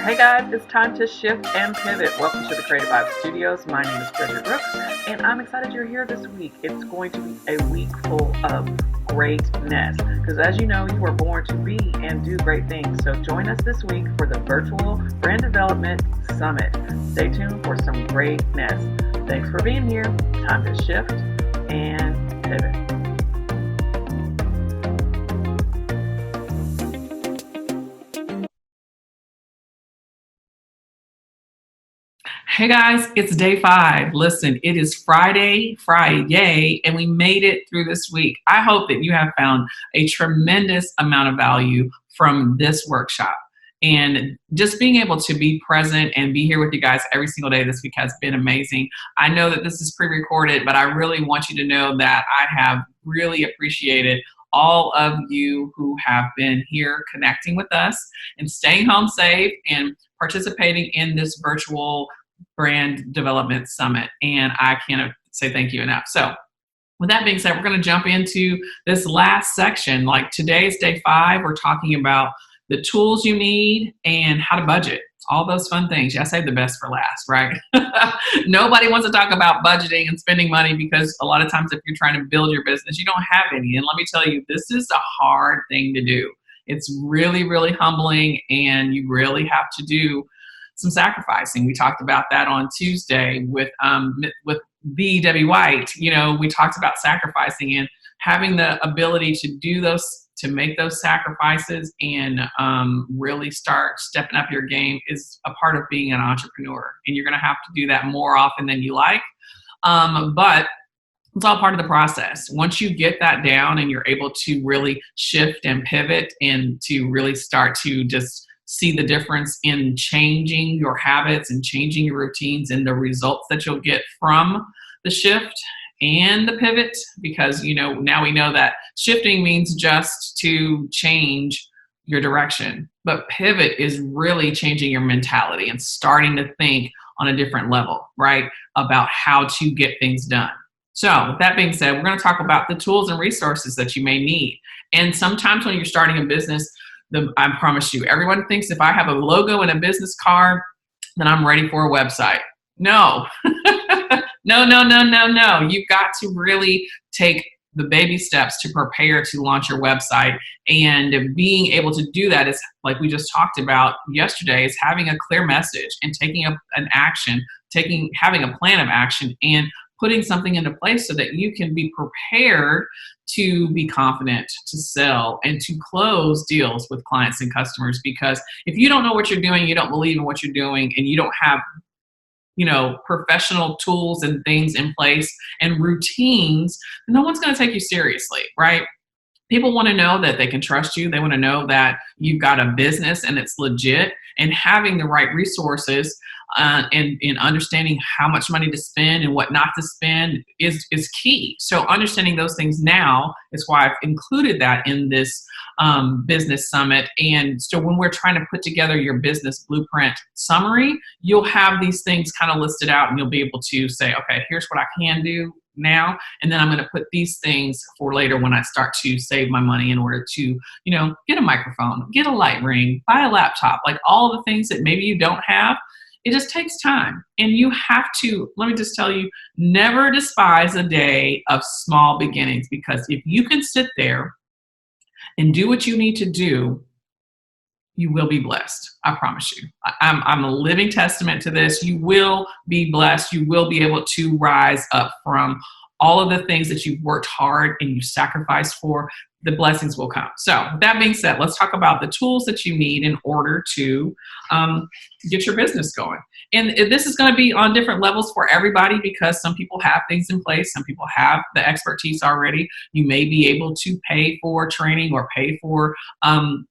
Hey guys, it's time to shift and pivot. Welcome to the Cre8tive Studios. My name is Brooks, and I'm excited you're here this week. It's going to be a week full of greatness because, as you know, you were born to be and do great things. So join us this week for the virtual brand development summit. Stay tuned for some greatness. Thanks for being here. Time to shift and pivot. Hey guys, it's day 5. Listen, it is Friday, and we made it through this week. I hope that you have found a tremendous amount of value from this workshop. And just being able to be present and be here with you guys every single day this week has been amazing. I know that this is pre-recorded, but I really want you to know that I have really appreciated all of you who have been here connecting with us and staying home safe and participating in this virtual brand development summit, and I can't say thank you enough. So with that being said, we're going to jump into this last section. Like today's day 5, we're talking about the tools you need and how to budget, all those fun things. Yeah, I saved the best for last, right? Nobody wants to talk about budgeting and spending money because a lot of times if you're trying to build your business, you don't have any. And let me tell you, this is a hard thing to do. It's really, really humbling, and you really have to do some sacrificing. We talked about that on Tuesday with the Debbie White. You know, we talked about sacrificing and having the ability to do those, to make those sacrifices and really start stepping up your game is a part of being an entrepreneur. And you're going to have to do that more often than you like. But it's all part of the process. Once you get that down and you're able to really shift and pivot and to really start to just see the difference in changing your habits and changing your routines and the results that you'll get from the shift and the pivot, because you know now we know that shifting means just to change your direction, but pivot is really changing your mentality and starting to think on a different level, right, about how to get things done. So with that being said, we're going to talk about the tools and resources that you may need. And sometimes when you're starting a business, I promise you, everyone thinks if I have a logo and a business card, then I'm ready for a website. No, no. You've got to really take the baby steps to prepare to launch your website. And being able to do that is, like we just talked about yesterday, is having a clear message and taking an action, having a plan of action and putting something into place so that you can be prepared to be confident, to sell, and to close deals with clients and customers. Because if you don't know what you're doing, you don't believe in what you're doing, and you don't have, you know, professional tools and things in place and routines, no one's going to take you seriously, right? People want to know that they can trust you. They want to know that you've got a business and it's legit, and having the right resources and understanding how much money to spend and what not to spend is key. So understanding those things now is why I've included that in this business summit. And so when we're trying to put together your business blueprint summary, you'll have these things kind of listed out, and you'll be able to say, okay, here's what I can do now, and then I'm going to put these things for later when I start to save my money in order to, you know, get a microphone, get a light ring, buy a laptop, like all the things that maybe you don't have. It just takes time, and you have to, let me just tell you, never despise a day of small beginnings, because if you can sit there and do what you need to do, you will be blessed. I promise you. I'm a living testament to this. You will be blessed. You will be able to rise up from all of the things that you've worked hard and you sacrificed for. The blessings will come. So with that being said, let's talk about the tools that you need in order to get your business going. And this is going to be on different levels for everybody, because some people have things in place. Some people have the expertise already. You may be able to pay for training or pay for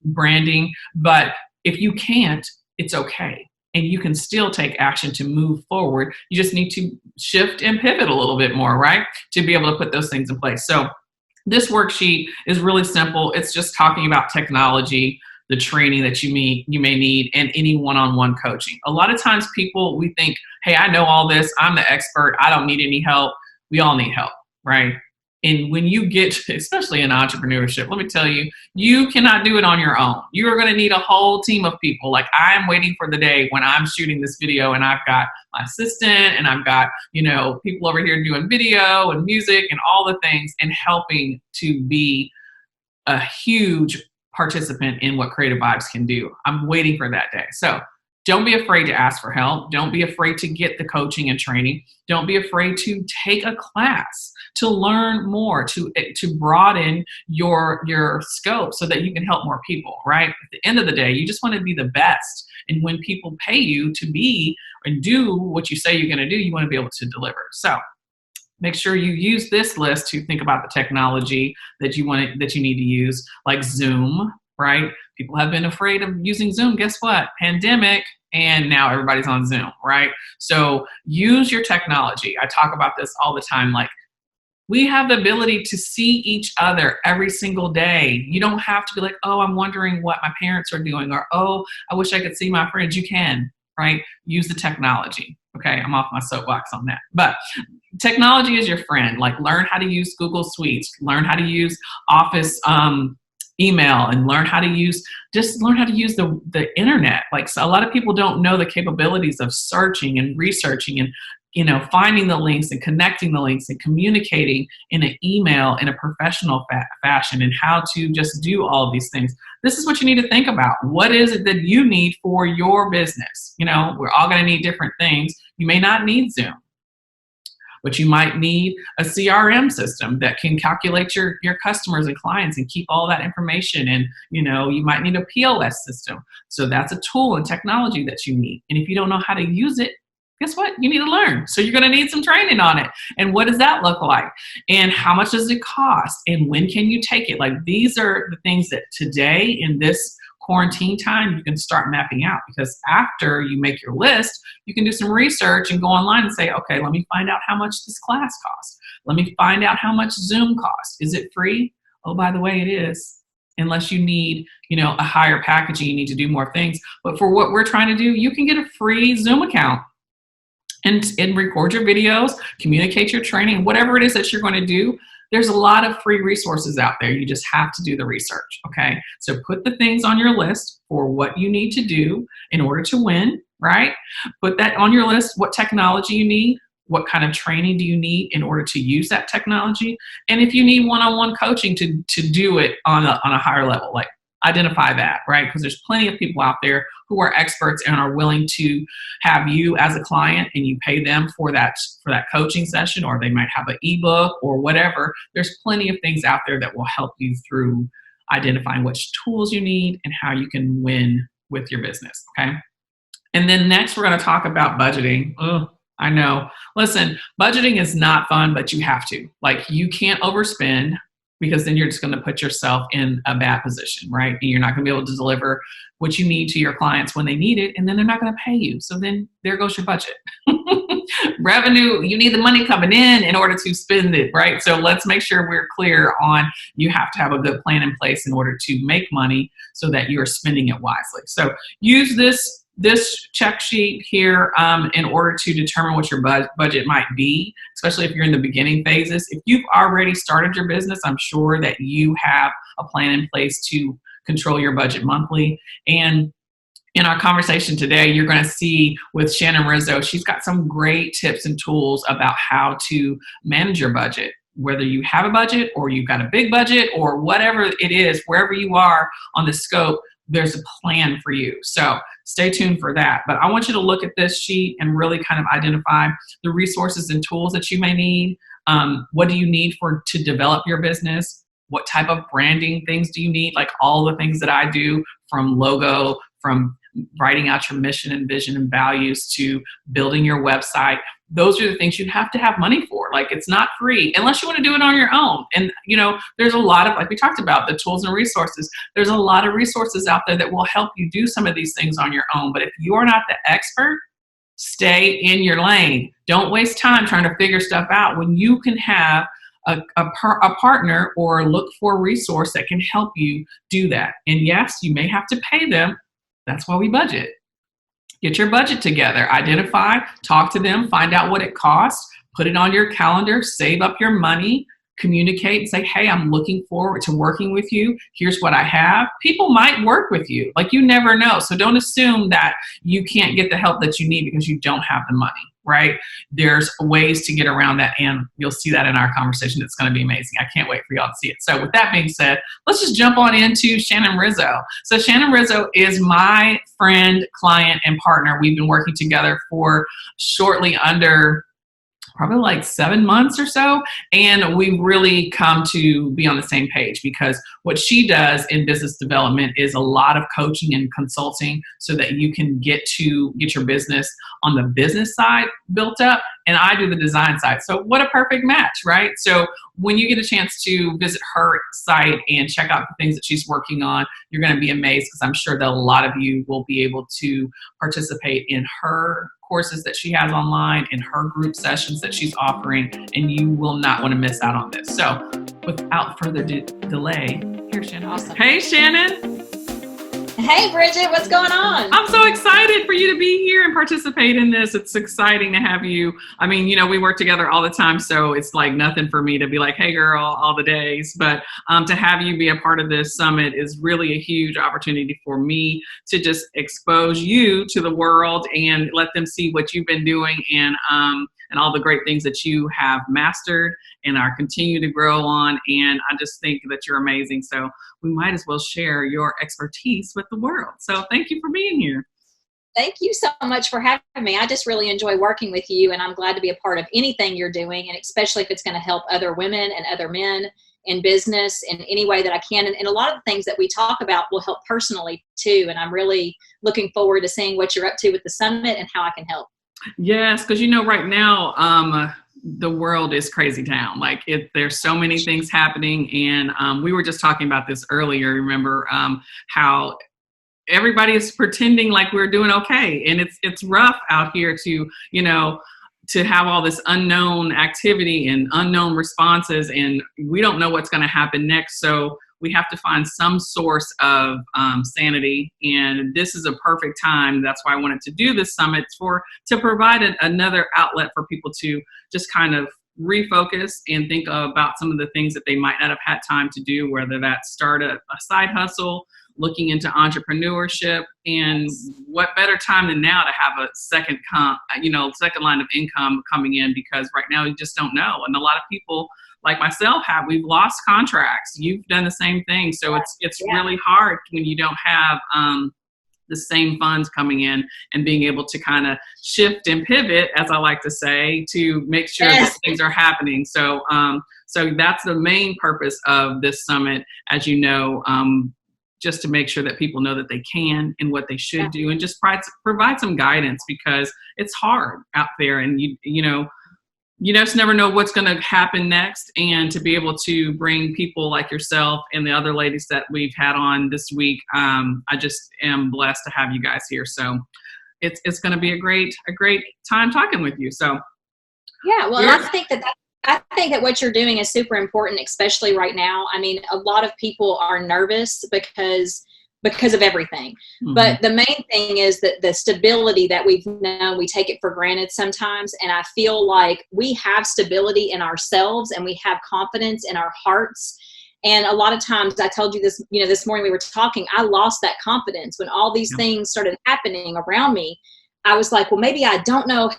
branding, but if you can't, it's okay. And you can still take action to move forward. You just need to shift and pivot a little bit more, right, to be able to put those things in place. So this worksheet is really simple. It's just talking about technology, the training that you may need, and any one-on-one coaching. A lot of times we think, hey, I know all this. I'm the expert. I don't need any help. We all need help, right? And when you get, especially in entrepreneurship, let me tell you, you cannot do it on your own. You are going to need a whole team of people. Like, I'm waiting for the day when I'm shooting this video and I've got my assistant and I've got, people over here doing video and music and all the things and helping to be a huge participant in what Cre8tive Vibes can do. I'm waiting for that day. So don't be afraid to ask for help. Don't be afraid to get the coaching and training. Don't be afraid to take a class, to learn more, to broaden your scope so that you can help more people, right? At the end of the day, you just want to be the best. And when people pay you to be and do what you say you're going to do, you want to be able to deliver. So make sure you use this list to think about the technology that you need to use, like Zoom, right? People have been afraid of using Zoom. Guess what? Pandemic, and now everybody's on Zoom, right? So use your technology. I talk about this all the time. Like, we have the ability to see each other every single day. You don't have to be like, oh, I'm wondering what my parents are doing, or, oh, I wish I could see my friends. You can, right? Use the technology. Okay, I'm off my soapbox on that. But technology is your friend. Like, learn how to use Google Suites, learn how to use Office email, and learn how to use the internet. Like, so a lot of people don't know the capabilities of searching and researching and finding the links and connecting the links and communicating in an email in a professional fashion, and how to just do all of these things. This is what you need to think about. What is it that you need for your business? We're all going to need different things. You may not need Zoom, but you might need a CRM system that can calculate your customers and clients and keep all that information. And, you might need a POS system. So that's a tool and technology that you need. And if you don't know how to use it, guess what? You need to learn. So you're going to need some training on it. And what does that look like? And how much does it cost? And when can you take it? Like, these are the things that today in this quarantine time, you can start mapping out, because after you make your list, you can do some research and go online and say, okay, let me find out how much this class costs. Let me find out how much Zoom costs. Is it free? Oh, by the way, it is. Unless you need, a higher packaging, you need to do more things. But for what we're trying to do, you can get a free Zoom account and record your videos, communicate your training, whatever it is that you're going to do. There's a lot of free resources out there. You just have to do the research, okay? So put the things on your list for what you need to do in order to win, right? Put that on your list, what technology you need, what kind of training do you need in order to use that technology, and if you need one-on-one coaching to do it on a higher level, like, identify that, right? Because there's plenty of people out there who are experts and are willing to have you as a client, and you pay them for that coaching session, or they might have an ebook or whatever. There's plenty of things out there that will help you through identifying which tools you need and how you can win with your business, okay? And then next, we're going to talk about budgeting. Oh, I know. Listen, budgeting is not fun, but you have to. Like, you can't overspend, because then you're just going to put yourself in a bad position, right? And you're not going to be able to deliver what you need to your clients when they need it, and then they're not going to pay you. So then there goes your budget. Revenue, you need the money coming in order to spend it, right? So let's make sure we're clear on, you have to have a good plan in place in order to make money so that you're spending it wisely. So use this check sheet here in order to determine what your budget might be, especially if you're in the beginning phases. If you've already started your business, I'm sure that you have a plan in place to control your budget monthly. And in our conversation today, you're going to see with Shannon Rizzo, she's got some great tips and tools about how to manage your budget. Whether you have a budget or you've got a big budget or whatever it is, wherever you are on the scope, there's a plan for you. So stay tuned for that. But I want you to look at this sheet and really kind of identify the resources and tools that you may need. What do you need to develop your business? What type of branding things do you need? Like all the things that I do, from logo, from writing out your mission and vision and values to building your website. Those are the things you have to have money for. Like, it's not free unless you want to do it on your own. And, there's a lot of, like we talked about, the tools and resources. There's a lot of resources out there that will help you do some of these things on your own. But if you are not the expert, stay in your lane. Don't waste time trying to figure stuff out when you can have a partner or look for a resource that can help you do that. And yes, you may have to pay them. That's why we budget. Get your budget together, identify, talk to them, find out what it costs, put it on your calendar, save up your money, communicate and say, hey, I'm looking forward to working with you. Here's what I have. People might work with you. Like, you never know. So don't assume that you can't get the help that you need because you don't have the money, right? There's ways to get around that, and you'll see that in our conversation. It's going to be amazing. I can't wait for y'all to see it. So with that being said, let's just jump on into Shannon Rizzo. So Shannon Rizzo is my friend, client, and partner. We've been working together for shortly under probably like 7 months or so. And we really come to be on the same page, because what she does in business development is a lot of coaching and consulting so that you can get your business on the business side built up. And I do the design side. So what a perfect match, right? So when you get a chance to visit her site and check out the things that she's working on, you're going to be amazed, because I'm sure that a lot of you will be able to participate in her courses that she has online, in her group sessions that she's offering, and you will not want to miss out on this. So without further delay, here's Shannon. Awesome. Hey, Shannon. Hey, Bridget, what's going on? I'm so excited for you to be here and participate in this. It's exciting to have you. I mean, we work together all the time, so it's like nothing for me to be like, hey, girl, all the days. But to have you be a part of this summit is really a huge opportunity for me to just expose you to the world and let them see what you've been doing, and all the great things that you have mastered and are continue to grow on. And I just think that you're amazing. So we might as well share your expertise with the world. So thank you for being here. Thank you so much for having me. I just really enjoy working with you, and I'm glad to be a part of anything you're doing, and especially if it's going to help other women and other men in business in any way that I can. And a lot of the things that we talk about will help personally too. And I'm really looking forward to seeing what you're up to with the summit and how I can help. Yes, because right now the world is crazy town. Like, there's so many things happening, and we were just talking about this earlier. Remember how everybody is pretending like we're doing okay, and it's rough out here to have all this unknown activity and unknown responses, and we don't know what's going to happen next. So we have to find some source of sanity, and this is a perfect time. That's why I wanted to do this summit, to provide another outlet for people to just kind of refocus and think about some of the things that they might not have had time to do, whether that's start a side hustle, looking into entrepreneurship. And what better time than now to have a second line of income coming in, because right now you just don't know. And a lot of people like myself we've lost contracts. You've done the same thing. So it's really hard when you don't have the same funds coming in, and being able to kind of shift and pivot, as I like to say, to make sure that things are happening. So so that's the main purpose of this summit, as you know, just to make sure that people know that they can and what they should do, and just provide some guidance, because it's hard out there, and you just never know what's going to happen next. And to be able to bring people like yourself and the other ladies that we've had on this week, I just am blessed to have you guys here. So it's going to be a great time talking with you. So yeah, well, I think that what you're doing is super important, especially right now. I mean, a lot of people are nervous because of everything. Mm-hmm. But the main thing is that the stability that we've known, we take it for granted sometimes. And I feel like we have stability in ourselves, and we have confidence in our hearts. And a lot of times, I told you this, this morning we were talking, I lost that confidence when all these things started happening around me. I was like, well, maybe I don't know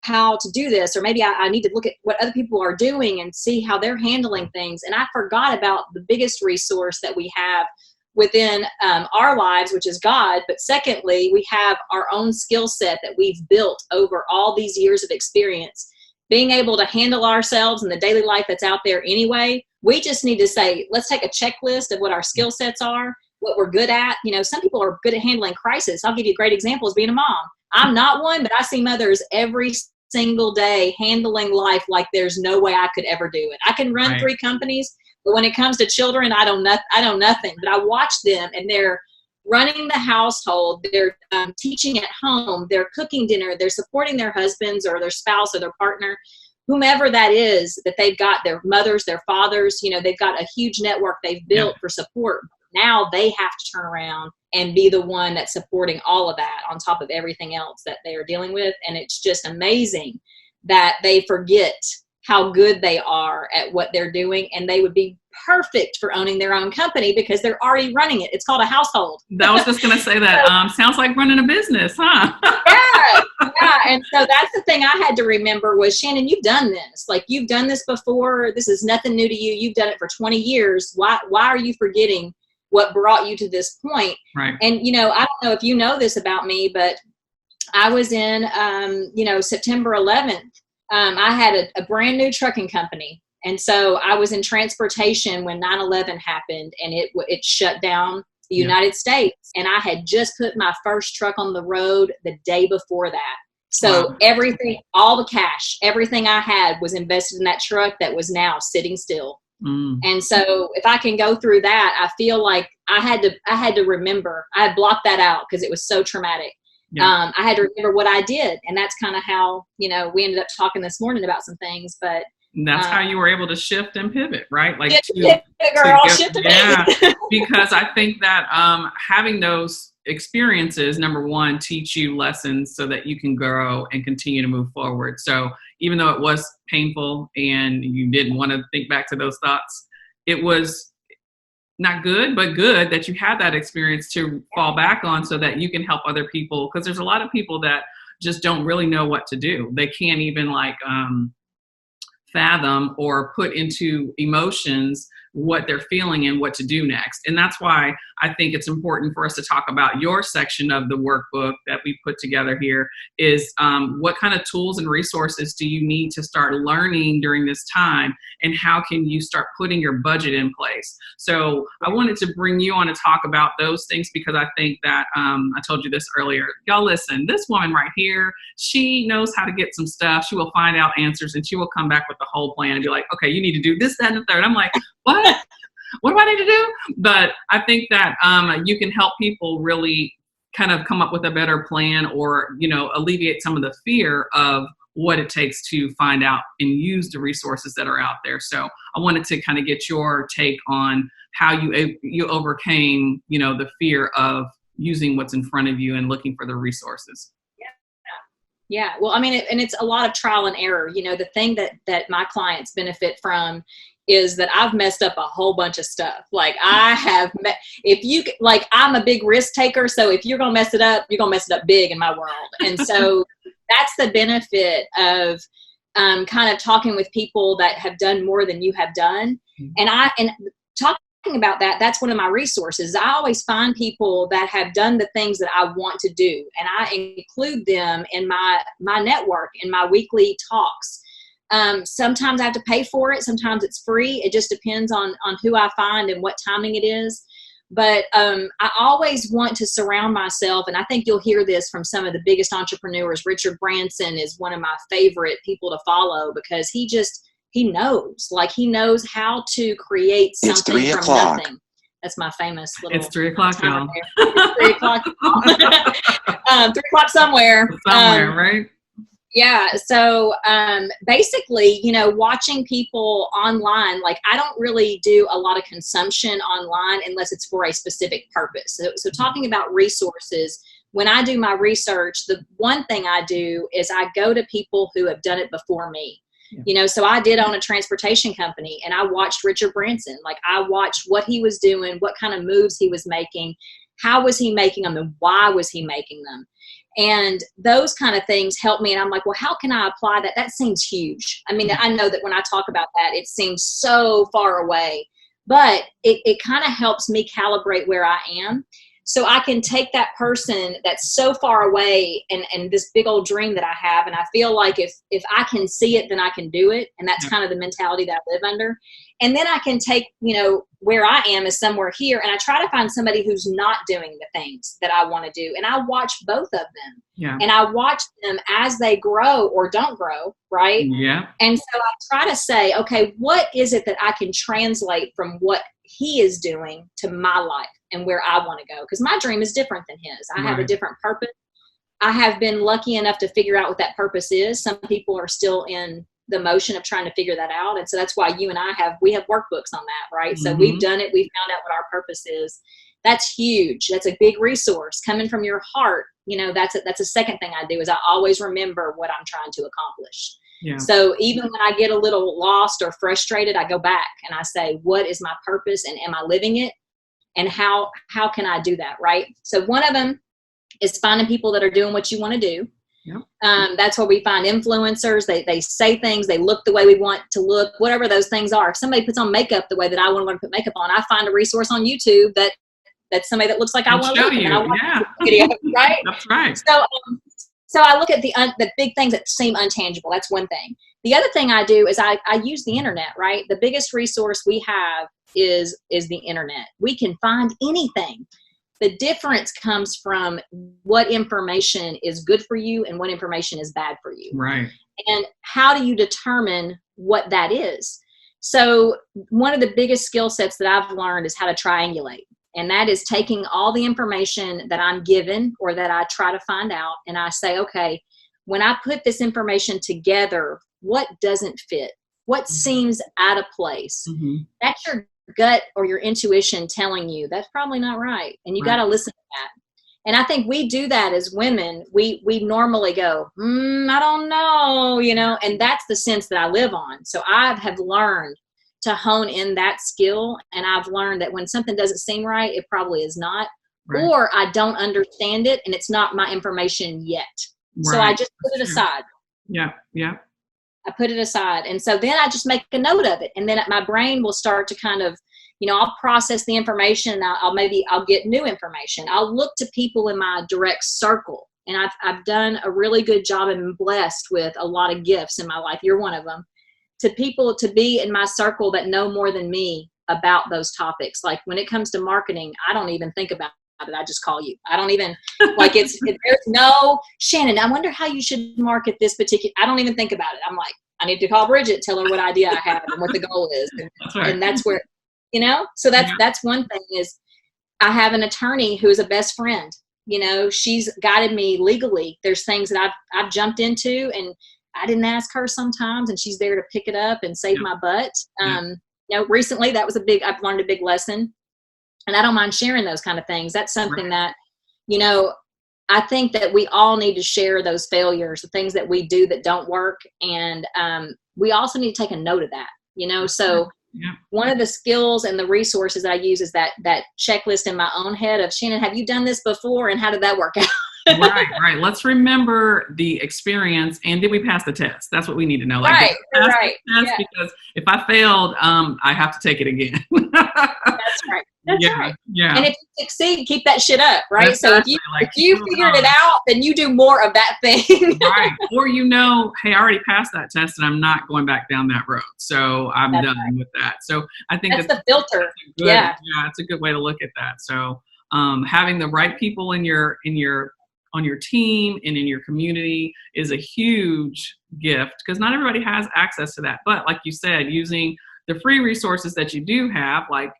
how to do this, or maybe I need to look at what other people are doing and see how they're handling things. And I forgot about the biggest resource that we have within our lives, which is God. But secondly, we have our own skill set that we've built over all these years of experience, being able to handle ourselves in the daily life that's out there anyway. We just need to say, let's take a checklist of what our skill sets are, what we're good at. Some people are good at handling crisis. I'll give you a great example as being a mom. I'm not one, but I see mothers every single day handling life like there's no way I could ever do it. I can run 3 companies, but when it comes to children, I don't nothing. But I watch them, and they're running the household. They're teaching at home. They're cooking dinner. They're supporting their husbands or their spouse or their partner, whomever that is, that they've got their mothers, their fathers. They've got a huge network they've built for support. Now they have to turn around and be the one that's supporting all of that on top of everything else that they are dealing with. And it's just amazing that they forget how good they are at what they're doing, and they would be perfect for owning their own company because they're already running it. It's called a household. That was just going to say that. Sounds like running a business, huh? Yeah. And so that's the thing I had to remember was, Shannon, you've done this. Like, you've done this before. This is nothing new to you. You've done it for 20 years. Why are you forgetting what brought you to this point? Right. And, I don't know if you know this about me, but I was in, September 11th. I had a brand new trucking company. And so I was in transportation when 9/11 happened, and it shut down the United States. And I had just put my first truck on the road the day before that. So everything, all the cash, everything I had was invested in that truck that was now sitting still. And so if I can go through that, I feel like I had to remember, I had blocked that out because it was so traumatic. I had to remember what I did. And that's kind of how, we ended up talking this morning about some things, but that's how you were able to shift and pivot, right? Like, shift and pivot. Because I think that having those experiences, number one, teach you lessons so that you can grow and continue to move forward. So even though it was painful and you didn't want to think back to those thoughts, it was not good, but good that you had that experience to fall back on so that you can help other people. Because there's a lot of people that just don't really know what to do. They can't even fathom or put into emotions what they're feeling and what to do next. And that's why I think it's important for us to talk about your section of the workbook that we put together here is what kind of tools and resources do you need to start learning during this time, and how can you start putting your budget in place? So I wanted to bring you on to talk about those things because I think that I told you this earlier. Y'all listen, this woman right here, she knows how to get some stuff. She will find out answers and she will come back with the whole plan and be like, okay, you need to do this, that, and the third. I'm like, what? What do I need to do? But I think that you can help people really kind of come up with a better plan, or, alleviate some of the fear of what it takes to find out and use the resources that are out there. So I wanted to kind of get your take on how you overcame, the fear of using what's in front of you and looking for the resources. Yeah. Well, I mean, and it's a lot of trial and error. The thing that my clients benefit from is that I've messed up a whole bunch of stuff. Like I'm a big risk taker. So if you're going to mess it up, you're going to mess it up big in my world. And so that's the benefit of kind of talking with people that have done more than you have done. And talking about that, that's one of my resources. I always find people that have done the things that I want to do, and I include them in my network, in my weekly talks. Sometimes I have to pay for it. Sometimes it's free. It just depends on who I find and what timing it is. But I always want to surround myself, and I think you'll hear this from some of the biggest entrepreneurs. Richard Branson is one of my favorite people to follow because he knows how to create something from nothing. That's my famous little. It's 3 o'clock, y'all. It's 3 o'clock. 3 o'clock somewhere. Somewhere, right? Yeah. So basically, watching people online, like I don't really do a lot of consumption online unless it's for a specific purpose. So talking about resources, when I do my research, the one thing I do is I go to people who have done it before me. So I did own a transportation company, and I watched Richard Branson. Like I watched what he was doing, what kind of moves he was making, how was he making them, and why was he making them? And those kind of things help me. And I'm like, well, how can I apply that? That seems huge. I mean, I know that when I talk about that, it seems so far away, but it kind of helps me calibrate where I am. So I can take that person that's so far away and this big old dream that I have. And I feel like if I can see it, then I can do it. And that's kind of the mentality that I live under. And then I can take, where I am is somewhere here. And I try to find somebody who's not doing the things that I want to do. And I watch both of them. Yeah. And I watch them as they grow or don't grow. Right. Yeah. And so I try to say, okay, what is it that I can translate from what he is doing to my life and where I want to go? Because my dream is different than his. I have a different purpose. I have been lucky enough to figure out what that purpose is. Some people are still in the motion of trying to figure that out. And so that's why you and I have workbooks on that, right? So we've done it. We've found out what our purpose is. That's huge. That's a big resource coming from your heart. That's a second thing I do is I always remember what I'm trying to accomplish. Yeah. So even when I get a little lost or frustrated, I go back and I say, what is my purpose and am I living it? And how can I do that, right? So one of them is finding people that are doing what you want to do. Yep. That's where we find influencers. They say things, they look the way we want to look, whatever those things are. If somebody puts on makeup the way that I want to put makeup on, I find a resource on YouTube that's somebody that looks like I want to look. And I watch the video, right? That's right. So I look at the big things that seem untangible. That's one thing. The other thing I do is I use the internet, right? The biggest resource we have is the internet. We can find anything. The difference comes from what information is good for you and what information is bad for you. Right. And how do you determine what that is? So one of the biggest skill sets that I've learned is how to triangulate. And that is taking all the information that I'm given or that I try to find out. And I say, okay, when I put this information together, what doesn't fit? What seems out of place? Mm-hmm. That's your gut or your intuition telling you that's probably not right. And you got to listen to that. And I think we do that as women. We normally go, I don't know, and that's the sense that I live on. So I have learned to hone in that skill. And I've learned that when something doesn't seem right, it probably is not, or I don't understand it and it's not my information yet. So I just put it aside. Yeah. Yeah. I put it aside. And so then I just make a note of it. And then my brain will start to kind of, I'll process the information. And I'll get new information. I'll look to people in my direct circle. And I've done a really good job and been blessed with a lot of gifts in my life. You're one of them. To people to be in my circle that know more than me about those topics. Like when it comes to marketing, I don't even think about it. I just call you. I don't even there's no Shannon, I wonder how you should market this particular, I don't even think about it. I'm like, I need to call Bridget, tell her what idea I have and what the goal is. And that's where, so that's one thing is I have an attorney who is a best friend. She's guided me legally. There's things that I've jumped into and I didn't ask her sometimes, and she's there to pick it up and save my butt. Recently I've learned a big lesson, and I don't mind sharing those kind of things. That's something that, I think that we all need to share those failures, the things that we do that don't work. And we also need to take a note of that, so one of the skills and the resources that I use is that checklist in my own head of, Shannon, have you done this before? And how did that work out? Right. Let's remember the experience, and did we pass the test? That's what we need to know. Right. Because if I failed, I have to take it again. That's right. That's right. Yeah. And if you succeed, keep that shit up, right? Exactly. So if you figured it out, then you do more of that thing. Right. Or hey, I already passed that test, and I'm not going back down that road. So I'm done with that. So I think that's the filter. It's a good way to look at that. So having the right people on your team and in your community is a huge gift, because not everybody has access to that. But like you said, using the free resources that you do have, like,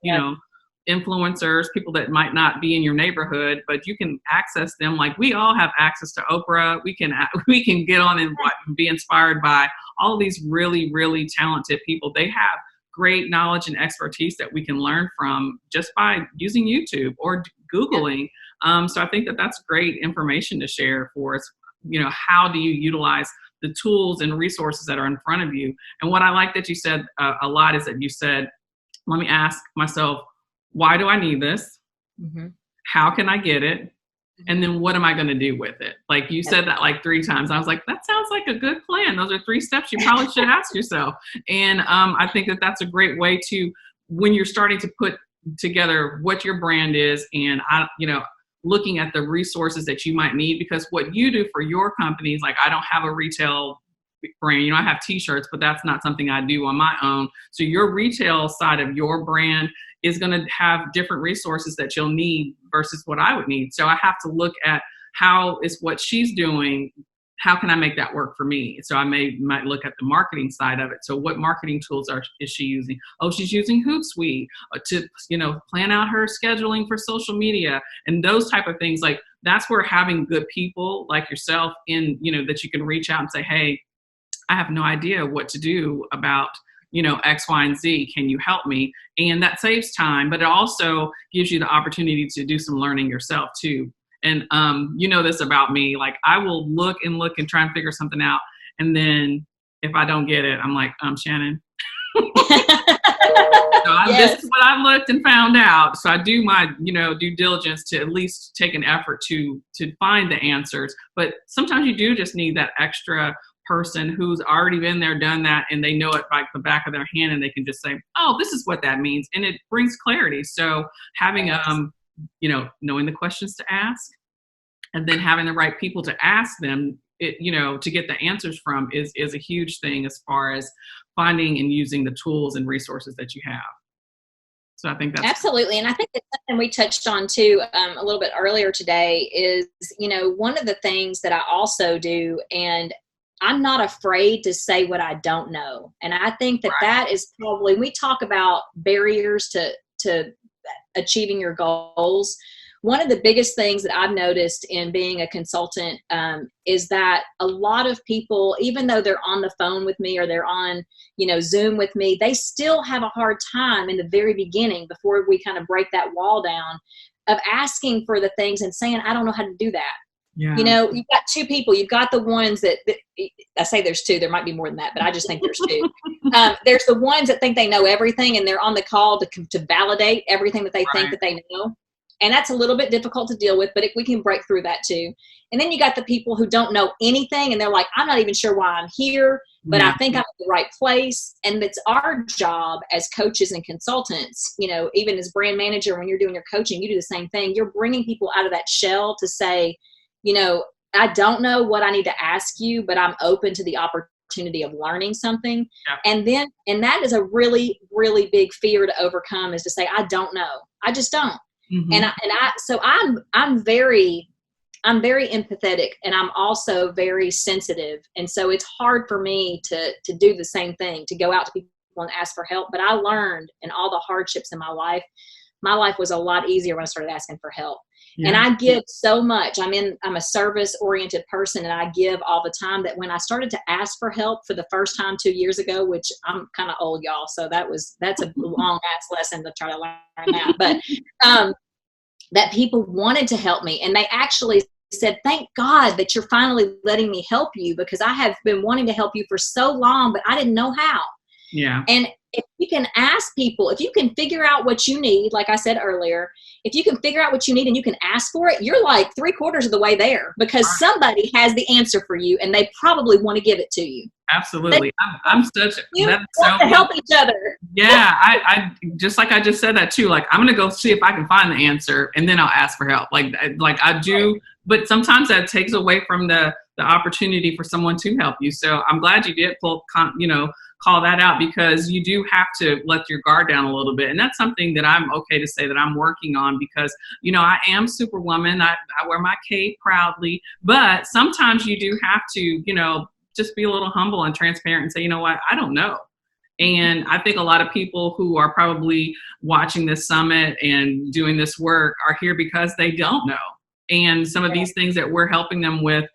influencers, people that might not be in your neighborhood, but you can access them. Like we all have access to Oprah. We can get on and be inspired by all of these really, really talented people. They have great knowledge and expertise that we can learn from just by using YouTube or Googling. So I think that that's great information to share for us. How do you utilize the tools and resources that are in front of you? And what I like that you said a lot is that you said, let me ask myself, why do I need this? Mm-hmm. How can I get it? And then what am I going to do with it? Like you said that like 3 times. I was like, that sounds like a good plan. Those are 3 steps you probably should ask yourself. And I think that that's a great way to, when you're starting to put together what your brand is, and looking at the resources that you might need, because what you do for your companies, like I don't have a retail brand, I have t-shirts, but that's not something I do on my own. So your retail side of your brand is going to have different resources that you'll need versus what I would need. So I have to look at how is what she's doing, how can I make that work for me? So I might look at the marketing side of it. So what marketing tools is she using? Oh, she's using Hootsuite to, plan out her scheduling for social media and those type of things. Like that's where having good people like yourself in, that you can reach out and say, hey, I have no idea what to do about, X, Y, and Z. Can you help me? And that saves time, but it also gives you the opportunity to do some learning yourself too. And this about me, like I will look and try and figure something out. And then if I don't get it, I'm like, Shannon. Yes. This is what I looked and found out. So I do my, due diligence to at least take an effort to find the answers. But sometimes you do just need that extra person who's already been there, done that, and they know it like the back of their hand, and they can just say, "Oh, this is what that means," and it brings clarity. So having knowing the questions to ask, and then having the right people to ask them, to get the answers from is a huge thing as far as finding and using the tools and resources that you have. So I think that's absolutely. And I think that's something we touched on too a little bit earlier today is, one of the things that I also do, and I'm not afraid to say what I don't know. And I think that that is probably, we talk about barriers to achieving your goals. One of the biggest things that I've noticed in being a consultant is that a lot of people, even though they're on the phone with me or they're on, Zoom with me, they still have a hard time in the very beginning before we kind of break that wall down of asking for the things and saying, I don't know how to do that. Yeah. You've got two people. You've got the ones that I say there's two. There might be more than that, but I just think there's two. There's the ones that think they know everything and they're on the call to validate everything that they think that they know. And that's a little bit difficult to deal with, but we can break through that too. And then you got the people who don't know anything and they're like, I'm not even sure why I'm here, but I think I'm in the right place. And it's our job as coaches and consultants, even as brand manager, when you're doing your coaching, you do the same thing. You're bringing people out of that shell to say, I don't know what I need to ask you, but I'm open to the opportunity of learning something. Yeah. And that is a really, really big fear to overcome, is to say, I don't know. I just don't. Mm-hmm. So I'm very empathetic, and I'm also very sensitive. And so it's hard for me to do the same thing, to go out to people and ask for help. But I learned in all the hardships in my life was a lot easier when I started asking for help. Yeah. And I give so much. I'm a service oriented person, and I give all the time, that when I started to ask for help for the first time 2 years ago, which I'm kind of old, y'all. So that's a long ass lesson to try to learn that. But, that people wanted to help me, and they actually said, thank God that you're finally letting me help you, because I have been wanting to help you for so long, but I didn't know how. Yeah. And if you can ask people, if you can figure out what you need, like I said earlier, if you can figure out what you need and you can ask for it, you're like 3/4 of the way there, because somebody has the answer for you and they probably want to give it to you. Absolutely. I'm such you want to help each other. Yeah. I just like I just said that too. Like, I'm going to go see if I can find the answer, and then I'll ask for help. Like I do, but sometimes that takes away from the opportunity for someone to help you. So I'm glad you did call that out, because you do have to let your guard down a little bit. And that's something that I'm okay to say that I'm working on, because, I am Superwoman. I wear my cape proudly, but sometimes you do have to, just be a little humble and transparent and say, you know what, I don't know. And I think a lot of people who are probably watching this summit and doing this work are here because they don't know. And some of these things that we're helping them with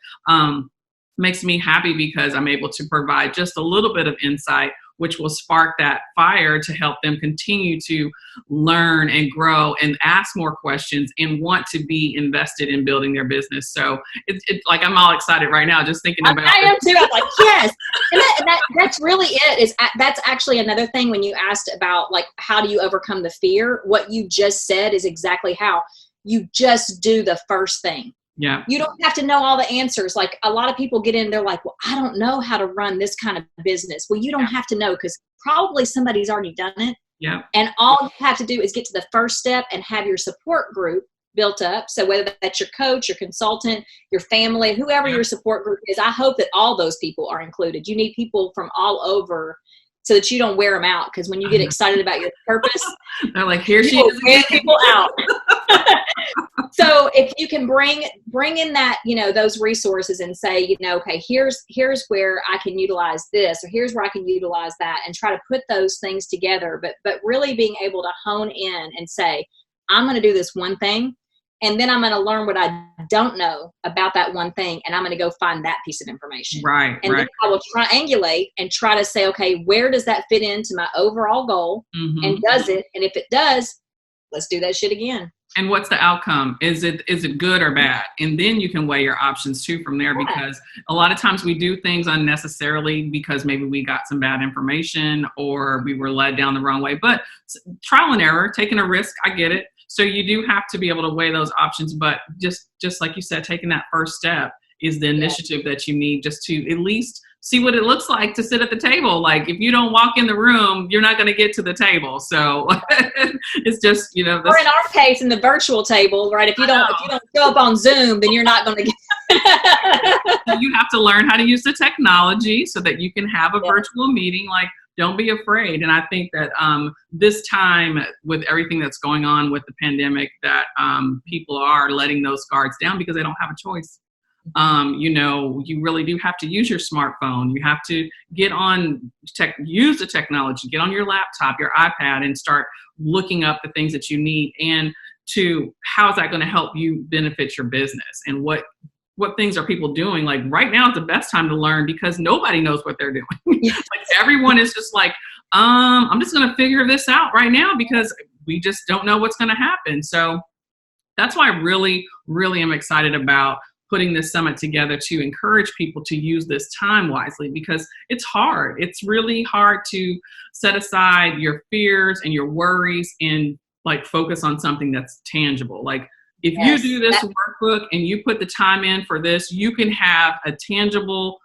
makes me happy, because I'm able to provide just a little bit of insight, which will spark that fire to help them continue to learn and grow and ask more questions and want to be invested in building their business. So it's like, I'm all excited right now just thinking about it. I am too. I'm like, yes. And that's really it. That's actually another thing when you asked about, like, how do you overcome the fear? What you just said is exactly how. You just do the first thing. Yeah. You don't have to know all the answers. Like, a lot of people get in, they're like, well, I don't know how to run this kind of business. Well, you don't have to know, because probably somebody's already done it. Yeah. And all you have to do is get to the first step and have your support group built up. So whether that's your coach, your consultant, your family, whoever your support group is, I hope that all those people are included. You need people from all over, so that you don't wear them out. Because when you get excited about your purpose, they're like, here she is again. People out. So if you can bring in that, those resources and say, okay, here's where I can utilize this, or here's where I can utilize that, and try to put those things together. But really being able to hone in and say, I'm going to do this one thing, and then I'm going to learn what I don't know about that one thing, and I'm going to go find that piece of information. Right. And then I will triangulate and try to say, okay, where does that fit into my overall goal? Mm-hmm. And does it? And if it does, let's do that shit again. And what's the outcome? Is it good or bad? And then you can weigh your options too from there, because a lot of times we do things unnecessarily because maybe we got some bad information or we were led down the wrong way. But trial and error, taking a risk, I get it. So you do have to be able to weigh those options. But just like you said, taking that first step is the initiative that you need just to at least see what it looks like to sit at the table. Like if you don't walk in the room, you're not going to get to the table. So it's just, you know, or in our case, in the virtual table, right? If you don't show up on Zoom, then you're not going to get. You have to learn how to use the technology so that you can have a virtual meeting. Like, don't be afraid. And I think that this time, with everything that's going on with the pandemic, that people are letting those guards down because they don't have a choice. You know, you really do have to use your smartphone. You have to get on use the technology, get on your laptop, your iPad, and start looking up the things that you need, and to how is that going to help you benefit your business, and what things are people doing. Like right now is the best time to learn because nobody knows what they're doing. Like everyone is just like, I'm just going to figure this out right now because we just don't know what's going to happen. So that's why I really, really am excited about putting this summit together to encourage people to use this time wisely, because it's hard. It's really hard to set aside your fears and your worries and like focus on something that's tangible. Like if you do this workbook and you put the time in for this, you can have a tangible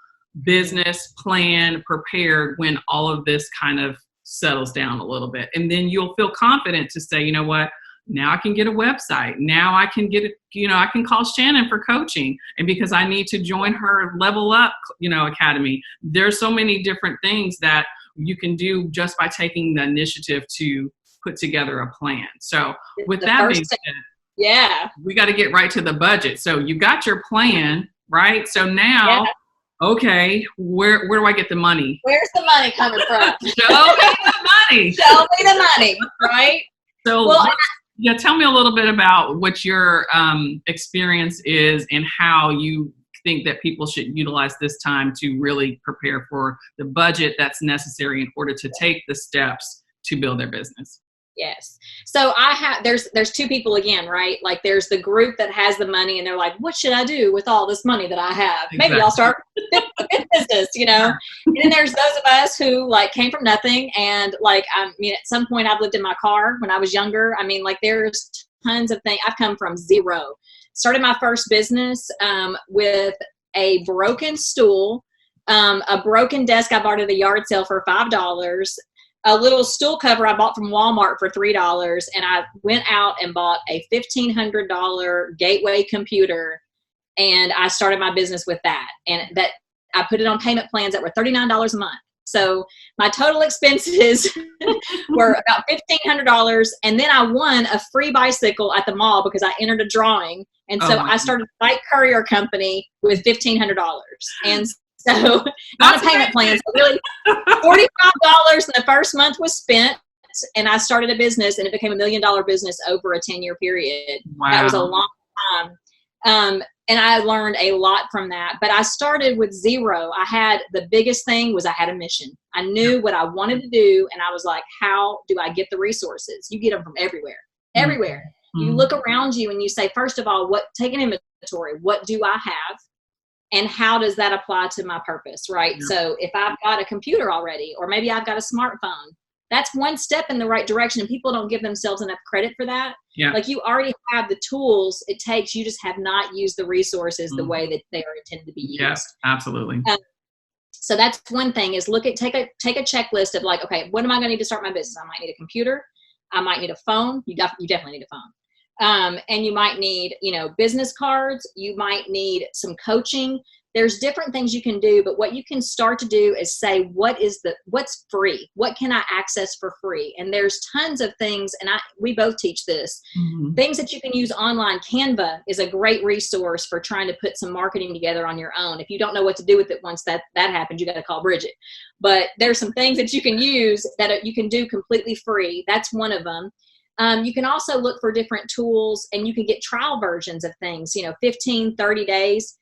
business plan prepared when all of this kind of settles down a little bit. And then you'll feel confident to say, you know what, now I can get a website. Now I can get it, you know, I can call Shannon for coaching. And because I need to join her Level Up, you know, Academy. There's so many different things that you can do just by taking the initiative to put together a plan. So with that being said, we got to get right to the budget. So you got your plan, right? So now, okay, where do I get the money? Where's the money coming from? Show me the money. Show me the money, right? So tell me a little bit about what your experience is and how you think that people should utilize this time to really prepare for the budget that's necessary in order to take the steps to build their business. Yes. So there's two people again, right? Like there's the group that has the money and they're like, what should I do with all this money that I have? Exactly. Maybe I'll start a business, you know? And then there's those of us who like came from nothing. And like, I mean, at some point I've lived in my car when I was younger. I mean, like there's tons of things. I've come from zero. Started my first business with a broken stool, a broken desk I bought at a yard sale for $5, a little stool cover I bought from Walmart for $3, and I went out and bought a $1,500 Gateway computer, and I started my business with that. And that I put it on payment plans that were $39 a month. So my total expenses were about $1,500, and then I won a free bicycle at the mall because I entered a drawing, and so I started a bike courier company with $1,500, and so on a payment plan. So really $45 in the first month was spent, and I started a business, and it became $1 million business over a 10-year period. Wow. That was a long time. And I learned a lot from that, but I started with zero. The biggest thing was I had a mission. I knew what I wanted to do, and I was like, how do I get the resources? You get them from everywhere. You look around you and you say, first of all, take an inventory. What do I have? And how does that apply to my purpose, right? Yeah. So if I've got a computer already, or maybe I've got a smartphone, that's one step in the right direction. And people don't give themselves enough credit for that. Yeah. Like you already have the tools it takes. You just have not used the resources the way that they are intended to be used. Yes, absolutely. So that's one thing is take a checklist of like, okay, what am I going to need to start my business? I might need a computer. I might need a phone. You definitely need a phone. And you might need, business cards. You might need some coaching. There's different things you can do, but what you can start to do is say, what's free? What can I access for free? And there's tons of things, and we both teach this, things that you can use online. Canva is a great resource for trying to put some marketing together on your own. If you don't know what to do with it once that happens, you got to call Bridget. But there's some things that you can use that you can do completely free. That's one of them. You can also look for different tools, and you can get trial versions of things, 15, 30 days.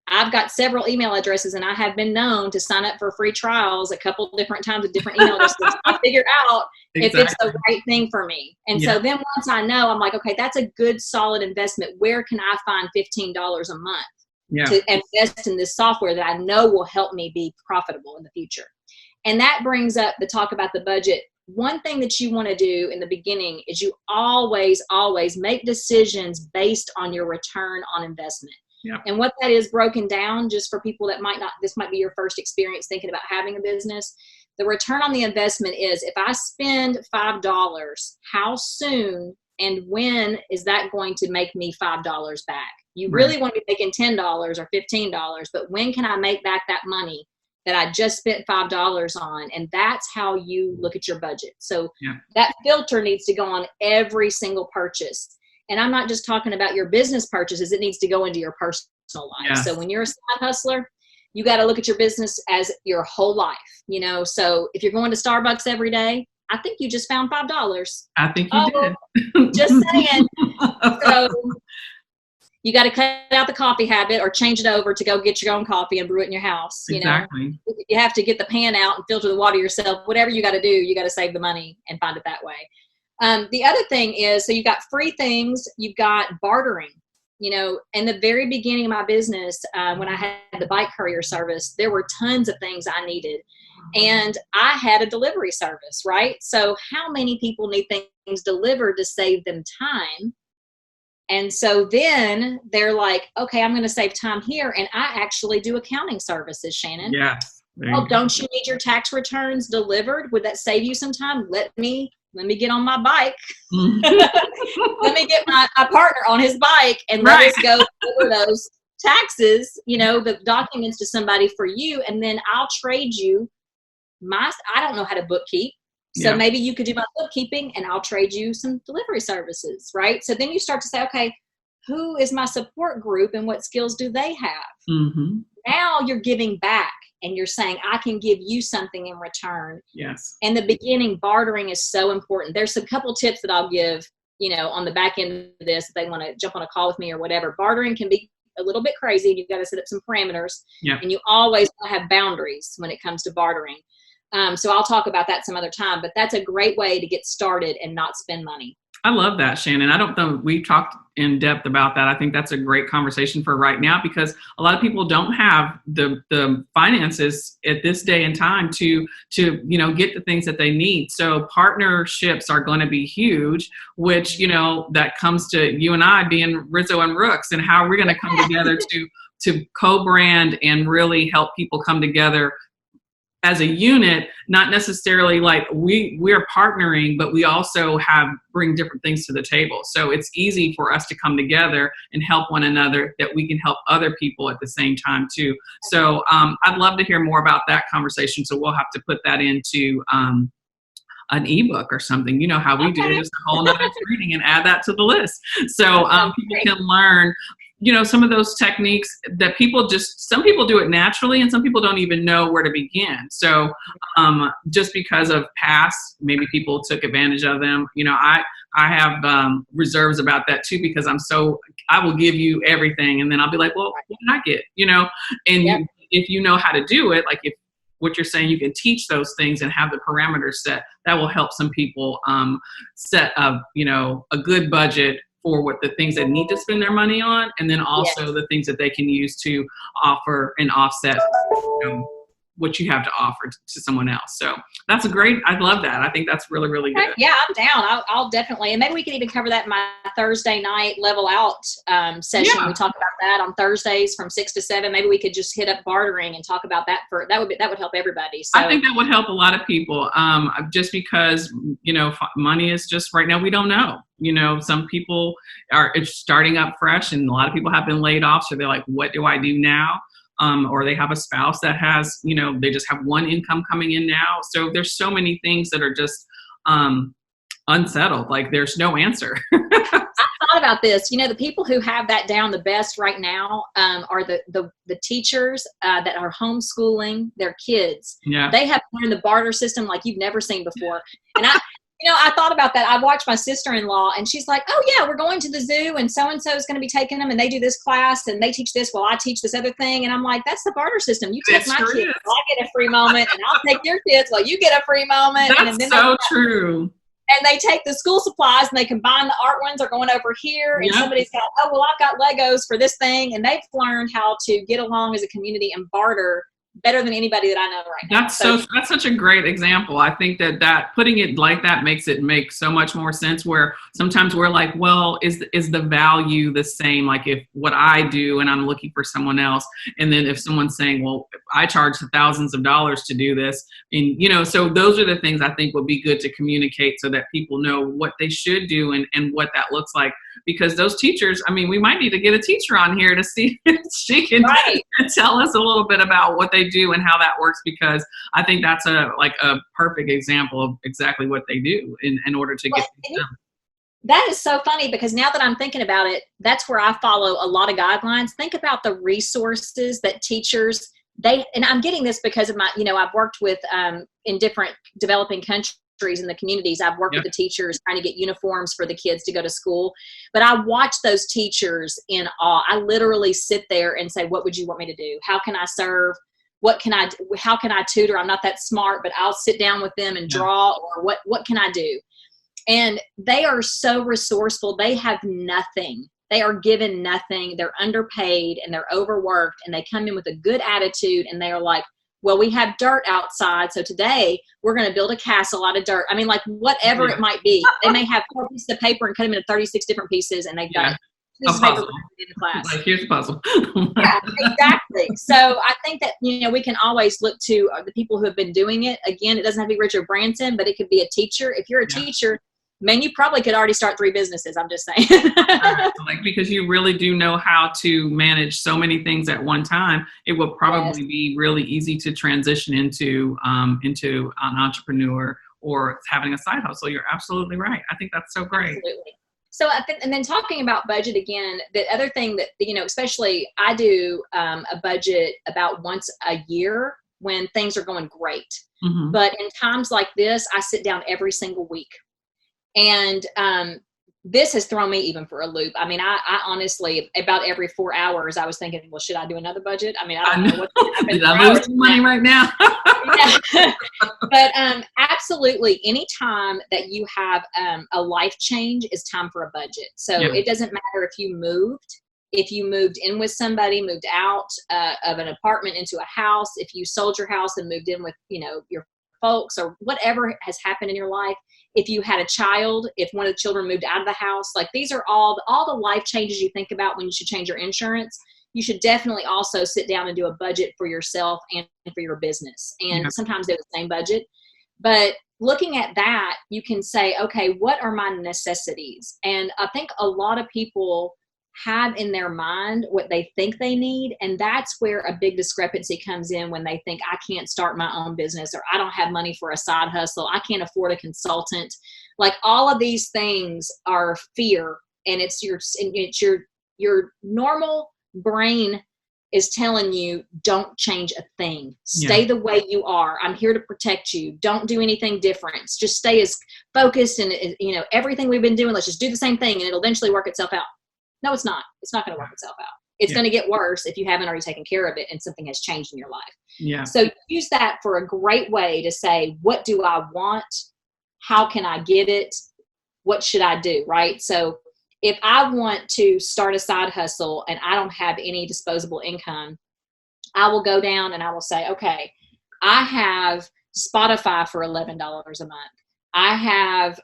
I've got several email addresses, and I have been known to sign up for free trials a couple different times with different email addresses. I figure out if it's the right thing for me. And so then once I know, I'm like, okay, that's a good solid investment. Where can I find $15 a month to invest in this software that I know will help me be profitable in the future? And that brings up the talk about the budget. One thing that you want to do in the beginning is you always make decisions based on your return on investment. Yeah. And what that is broken down, just for people that this might be your first experience thinking about having a business. The return on the investment is, if I spend $5, how soon and when is that going to make me $5 back? You really want to be making $10 or $15, but when can I make back that money that I just spent $5 on? And that's how you look at your budget. So that filter needs to go on every single purchase. And I'm not just talking about your business purchases. It needs to go into your personal life. Yes. So when you're a side hustler, you got to look at your business as your whole life, you know? So if you're going to Starbucks every day, I think you just found $5. I think you did. Just saying. So you got to cut out the coffee habit or change it over to go get your own coffee and brew it in your house. You know, you have to get the pan out and filter the water yourself. Whatever you got to do, you got to save the money and find it that way. The other thing is, so you've got free things, you've got bartering. You know, in the very beginning of my business, when I had the bike courier service, there were tons of things I needed. And I had a delivery service, right? So how many people need things delivered to save them time? And so then they're like, okay, I'm going to save time here. And I actually do accounting services, Shannon. Yes. Oh, don't you need your tax returns delivered? Would that save you some time? Let me get on my bike. Let me get my partner on his bike and let us go over those taxes, you know, the documents to somebody for you. And then I'll trade you I don't know how to bookkeep. So maybe you could do my bookkeeping and I'll trade you some delivery services, right? So then you start to say, okay, who is my support group and what skills do they have? Mm-hmm. Now you're giving back and you're saying, I can give you something in return. Yes. In the beginning, bartering is so important. There's a couple tips that I'll give, you know, on the back end of this, if they want to jump on a call with me or whatever. Bartering can be a little bit crazy. You've got to set up some parameters and you always have boundaries when it comes to bartering. So I'll talk about that some other time, but that's a great way to get started and not spend money. I love that, Shannon. I don't know, we talked in depth about that. I think that's a great conversation for right now, because a lot of people don't have the finances at this day and time to you know, get the things that they need. So partnerships are going to be huge, which, you know, that comes to you and I being Rizzo and Rooks, and how we're going to come together to co-brand and really help people come together as a unit, not necessarily like we're partnering, but we also bring different things to the table. So it's easy for us to come together and help one another, that we can help other people at the same time too. So I'd love to hear more about that conversation. So we'll have to put that into an ebook or something. You know how we do it, just a whole nother reading and add that to the list. So people can learn, you know, some of those techniques that some people do it naturally and some people don't even know where to begin. So just because of past, maybe people took advantage of them. You know, I have reserves about that too, because I will give you everything and then I'll be like, well, what did I get? You know, and if you know how to do it, like if what you're saying, you can teach those things and have the parameters set, that will help some people set up, you know, a good budget for what the things they need to spend their money on, and then also the things that they can use to offer and offset, you know, what you have to offer to someone else. So that's I love that. I think that's really, really good. Yeah, I'm down. I'll definitely, and maybe we can even cover that in my Thursday night level out session. We talk about that on Thursdays from 6 to 7. Maybe we could just hit up bartering and talk about that that would help everybody. So I think that would help a lot of people, just because, you know, money is just right now, we don't know. You know, some people are starting up fresh and a lot of people have been laid off. So they're like, what do I do now? Or they have a spouse that has, you know, they just have one income coming in now. So there's so many things that are just unsettled. Like there's no answer. I thought about this. You know, the people who have that down the best right now are the teachers that are homeschooling their kids. Yeah. They have learned the barter system like you've never seen before. And I thought about that. I watched my sister-in-law, and she's like, oh, yeah, we're going to the zoo, and so-and-so is going to be taking them, and they do this class, and they teach this while I teach this other thing. And I'm like, that's the barter system. You take my kids, I get a free moment, and I'll take your kids while you get a free moment. That's and then so true. And they take the school supplies, and they combine the art ones are going over here, and somebody's got, oh, well, I've got Legos for this thing, and they've learned how to get along as a community and barter better than anybody that I know right now. That's such a great example. I think that putting it like that makes it make so much more sense, where sometimes we're like, well, is the value the same? Like if what I do and I'm looking for someone else, and then if someone's saying, well, I charge thousands of dollars to do this, and so those are the things I think would be good to communicate so that people know what they should do and what that looks like. Because those teachers, I mean, we might need to get a teacher on here to see if she can tell us a little bit about what they do and how that works, because I think that's a perfect example of exactly what they do in order to get things done. That is so funny, because now that I'm thinking about it, that's where I follow a lot of guidelines. Think about the resources that teachers, and I'm getting this because of my, I've worked with in different developing countries in the communities. I've worked with the teachers trying to get uniforms for the kids to go to school, but I watch those teachers in awe. I literally sit there and say, what would you want me to do? How can I serve? What can I do? How can I tutor? I'm not that smart, but I'll sit down with them and draw, or what can I do? And they are so resourceful. They have nothing. They are given nothing. They're underpaid and they're overworked, and they come in with a good attitude, and they are like, well, we have dirt outside, so today we're going to build a castle out of dirt. I mean, like whatever it might be. They may have 4 pieces of paper and cut them into 36 different pieces, and they've got this paper in the class. Like, here's a puzzle. Yeah, exactly. So I think that, we can always look to the people who have been doing it. Again, it doesn't have to be Richard Branson, but it could be a teacher. If you're a teacher, man, you probably could already start 3 businesses. I'm just saying. Because you really do know how to manage so many things at one time. It will probably be really easy to transition into an entrepreneur or having a side hustle. You're absolutely right. I think that's so great. Absolutely. So I think, and then talking about budget again, the other thing that, especially I do a budget about once a year when things are going great. Mm-hmm. But in times like this, I sit down every single week. And this has thrown me even for a loop. I mean, I honestly, about every 4 hours, I was thinking, well, should I do another budget? I mean, I don't know what's going to happen. Did I lose money right now? But absolutely, anytime that you have a life change is time for a budget. So it doesn't matter if you moved in with somebody, moved out of an apartment into a house, if you sold your house and moved in with, your folks, or whatever has happened in your life. If you had a child, if one of the children moved out of the house, like these are all the life changes you think about when you should change your insurance. You should definitely also sit down and do a budget for yourself and for your business. And sometimes they're the same budget. But looking at that, you can say, okay, what are my necessities? And I think a lot of people have in their mind what they think they need. And that's where a big discrepancy comes in, when they think, I can't start my own business, or I don't have money for a side hustle. I can't afford a consultant. Like all of these things are fear. And it's your normal brain is telling you, don't change a thing. Stay the way you are. I'm here to protect you. Don't do anything different. Just stay as focused and, everything we've been doing, let's just do the same thing and it'll eventually work itself out. No, it's not. It's not going to work itself out. It's going to get worse if you haven't already taken care of it and something has changed in your life. Yeah. So use that for a great way to say, what do I want? How can I get it? What should I do? Right. So if I want to start a side hustle and I don't have any disposable income, I will go down and I will say, okay, I have Spotify for $11 a month. I have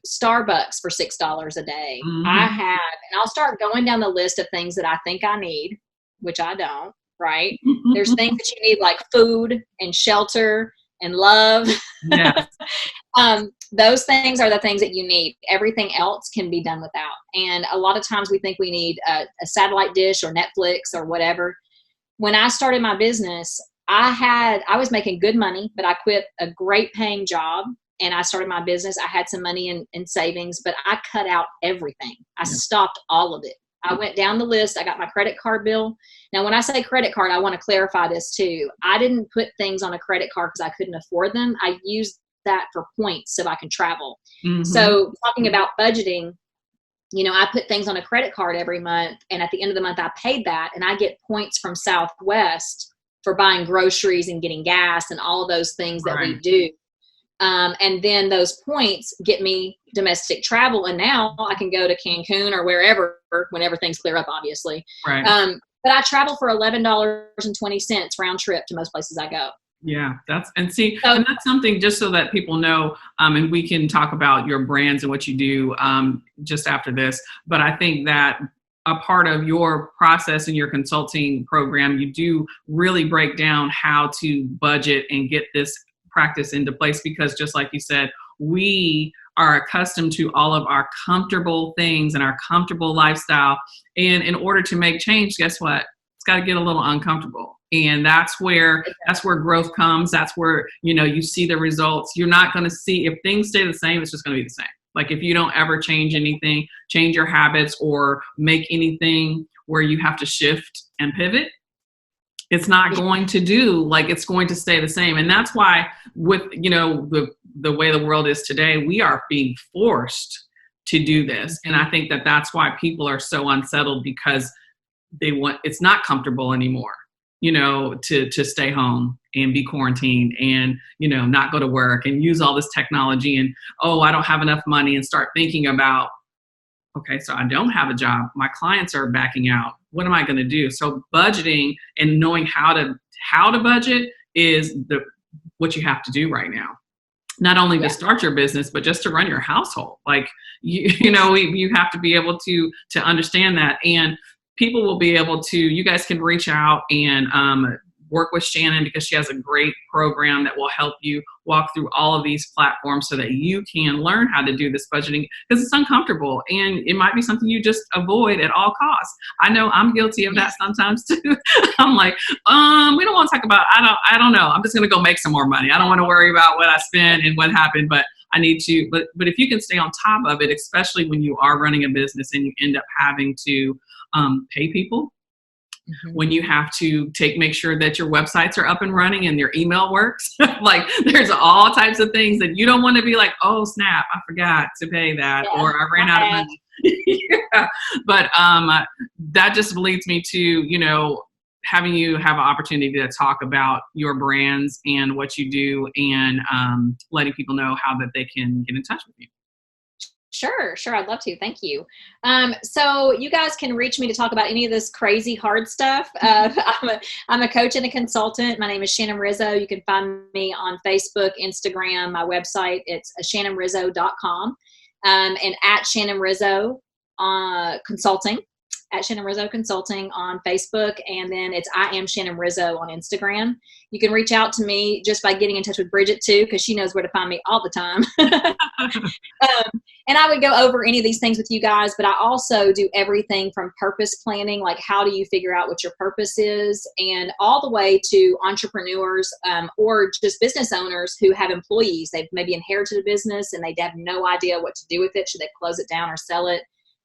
Starbucks for $6 a day. Mm-hmm. And I'll start going down the list of things that I think I need, which I don't, right? There's things that you need, like food and shelter and love. Yeah. Those things are the things that you need. Everything else can be done without. And a lot of times we think we need a satellite dish or Netflix or whatever. When I started my business, I was making good money, but I quit a great paying job. And I started my business. I had some money in savings, but I cut out everything. I stopped all of it. I went down the list. I got my credit card bill. Now, when I say credit card, I want to clarify this too. I didn't put things on a credit card because I couldn't afford them. I used that for points so I can travel. Mm-hmm. So talking about budgeting, you know, I put things on a credit card every month, and at the end of the month I paid that, and I get points from Southwest for buying groceries and getting gas and all of those things that we do. And then those points get me domestic travel, and now I can go to Cancun or wherever whenever things clear up, obviously. Right. But I travel for $11.20 round trip to most places I go. Yeah, and that's something, just so that people know, and we can talk about your brands and what you do just after this. But I think that a part of your process and your consulting program, you do really break down how to budget and get this practice into place, because just like you said, we are accustomed to all of our comfortable things and our comfortable lifestyle. And in order to make change, guess what? It's got to get a little uncomfortable. And that's where growth comes. That's where, you know, you see the results. You're not going to see, if things stay the same, it's just going to be the same. Like if you don't ever change anything, change your habits, or make anything where you have to shift and pivot, it's not going to do, like, it's going to stay the same. And that's why, with, you know, the way the world is today, we are being forced to do this. And I think that that's why people are so unsettled, because it's not comfortable anymore, you know, to stay home and be quarantined and, you know, not go to work and use all this technology and, oh, I don't have enough money, and start thinking about, okay, so I don't have a job. My clients are backing out. What am I going to do? So budgeting and knowing how to budget is what you have to do right now. Not only to start your business, but just to run your household. Like, you know, you have to be able to understand that. And people will be able to, you guys can reach out and work with Shannon, because she has a great program that will help you walk through all of these platforms so that you can learn how to do this budgeting, because it's uncomfortable and it might be something you just avoid at all costs. I know I'm guilty of that sometimes too. I'm like, we don't want to talk about, I don't know. I'm just going to go make some more money. I don't want to worry about what I spend and what happened, but I need to, but if you can stay on top of it, especially when you are running a business and you end up having to pay people, when you have to make sure that your websites are up and running and your email works, like there's all types of things that you don't want to be like, oh snap, I forgot to pay that, or I ran out of money. But that just leads me to, you know, having you have an opportunity to talk about your brands and what you do, and letting people know how that they can get in touch with you. Sure. I'd love to. Thank you. So you guys can reach me to talk about any of this crazy hard stuff. I'm a coach and a consultant. My name is Shannon Rizzo. You can find me on Facebook, Instagram, my website. It's shannonrizzo.com, and at Shannon Rizzo Consulting. At Shannon Rizzo Consulting on Facebook, and then it's I am Shannon Rizzo on Instagram. You can reach out to me just by getting in touch with Bridget too, because she knows where to find me all the time. And I would go over any of these things with you guys, but I also do everything from purpose planning, like how do you figure out what your purpose is, and all the way to entrepreneurs or just business owners who have employees. They've maybe inherited a business and they have no idea what to do with it. Should they close it down or sell it?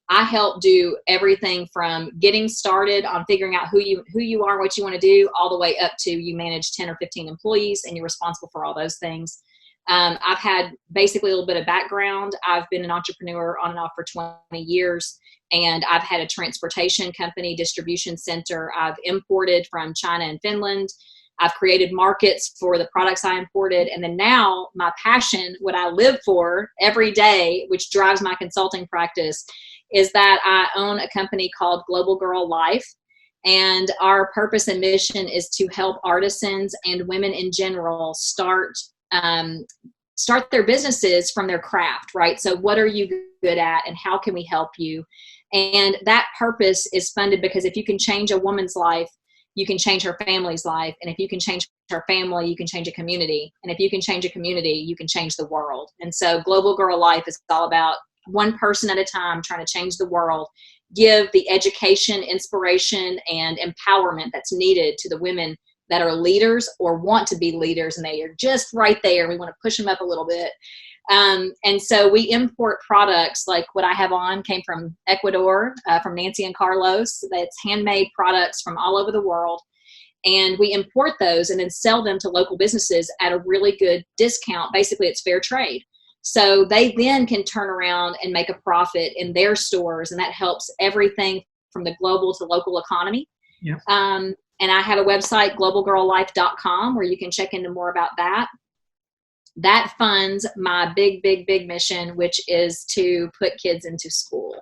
I help do everything from getting started on figuring out who you are, what you want to do, all the way up to you manage 10 or 15 employees and you're responsible for all those things. I've had basically a little bit of background. I've been an entrepreneur on and off for 20 years, and I've had a transportation company, distribution center. I've imported from China and Finland. I've created markets for the products I imported. And then now my passion, what I live for every day, which drives my consulting practice, is that I own a company called Global Girl Life. And our purpose and mission is to help artisans and women in general start their businesses from their craft, right? So what are you good at and how can we help you? And that purpose is funded because if you can change a woman's life, you can change her family's life. And if you can change her family, you can change a community. And if you can change a community, you can change the world. And so Global Girl Life is all about one person at a time trying to change the world, give the education, inspiration, and empowerment that's needed to the women that are leaders or want to be leaders, and they are just right there. We want to push them up a little bit. And so we import products like what I have on came from Ecuador, from Nancy and Carlos. That's handmade products from all over the world. and we import those and then sell them to local businesses at a really good discount. Basically, it's fair trade. So they then can turn around and make a profit in their stores, and that helps everything from the global to local economy. Yeah. And I have a website, globalgirllife.com, where you can check into more about that. That funds my big, big, big mission, which is to put kids into school.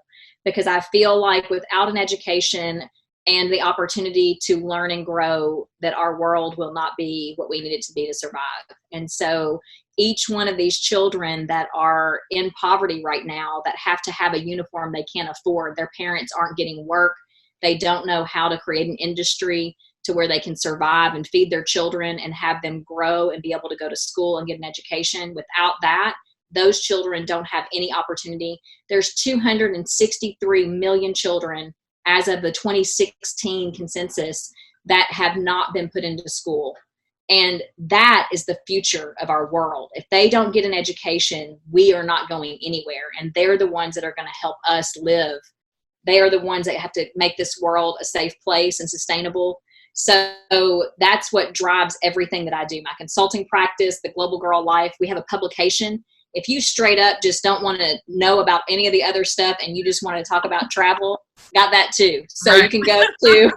Because I feel like without an education and the opportunity to learn and grow, that our world will not be what we need it to be to survive. And so each one of these children that are in poverty right now, that have to have a uniform they can't afford, their parents aren't getting work, they don't know how to create an industry to where they can survive and feed their children and have them grow and be able to go to school and get an education. Without that, those children don't have any opportunity. There's 263 million children as of the 2016 consensus that have not been put into school. And that is the future of our world. If they don't get an education, we are not going anywhere. And they're the ones that are going to help us live. They are the ones that have to make this world a safe place and sustainable. So that's what drives everything that I do. My consulting practice, the Global Girl Life, we have a publication. If you straight up just don't want to know about any of the other stuff and you just want to talk about travel, got that too. So you can go to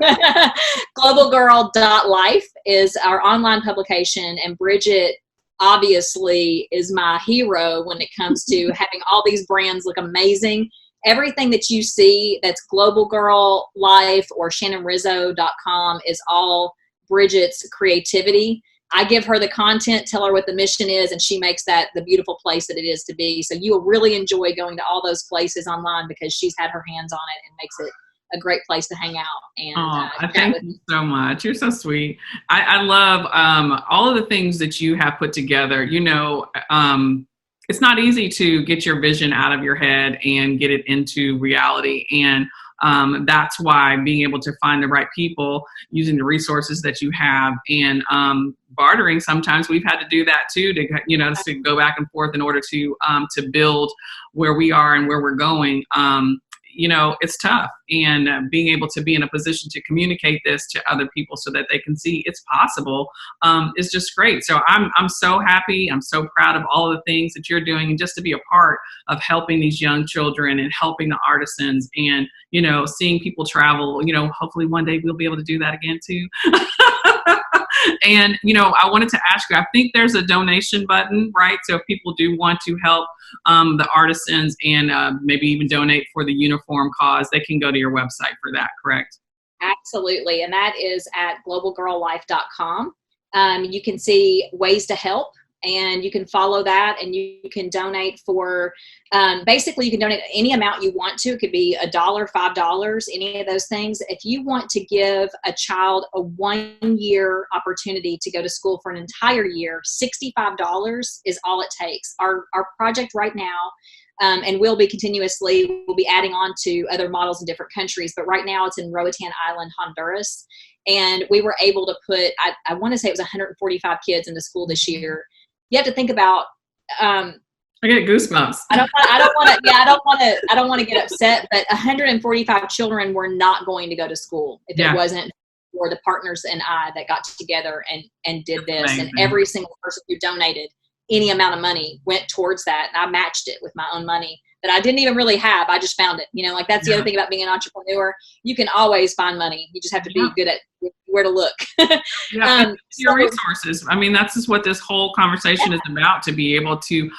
globalgirl.life is our online publication, and Bridget obviously is my hero when it comes to having all these brands look amazing. Everything that you see that's Global Girl Life or ShannonRizzo.com is all Bridget's creativity. I give her the content, tell her what the mission is, and she makes that the beautiful place that it is to be. So you will really enjoy going to all those places online because she's had her hands on it and makes it a great place to hang out. And I thank you so much. You're so sweet. I love all of the things that you have put together. You know, it's not easy to get your vision out of your head and get it into reality. And that's why being able to find the right people, using the resources that you have, and bartering. Sometimes we've had to do that too, to, you know, to go back and forth in order to build where we are and where we're going. You know, it's tough, and being able to be in a position to communicate this to other people so that they can see it's possible is just great. So I'm so happy. I'm so proud of all of the things that you're doing, and just to be a part of helping these young children and helping the artisans, and, you know, seeing people travel. You know, hopefully one day we'll be able to do that again too. And, you know, I wanted to ask you, I think there's a donation button, right? So if people do want to help the artisans and maybe even donate for the uniform cause, they can go to your website for that, correct? Absolutely. And that is at globalgirllife.com. You can see ways to help, and you can follow that, and you can donate for, basically you can donate any amount you want to. It could be $1, $5, any of those things. If you want to give a child a 1-year opportunity to go to school for an entire year, $65 is all it takes. Our project right now, and we'll be adding on to other models in different countries, but right now it's in Roatan Island, Honduras. And we were able to put, I want to say it was 145 kids into school this year. You have to think about, I get goosebumps. I don't want to get upset, but 145 children were not going to go to school if it wasn't for the partners and I that got together and did this. Amazing. And every single person who donated any amount of money went towards that. And I matched it with my own money that I didn't even really have. I just found it. You know, like that's the other thing about being an entrepreneur. You can always find money. You just have to be good at where to look. Your resources. I mean, that's just what this whole conversation is about, to be able to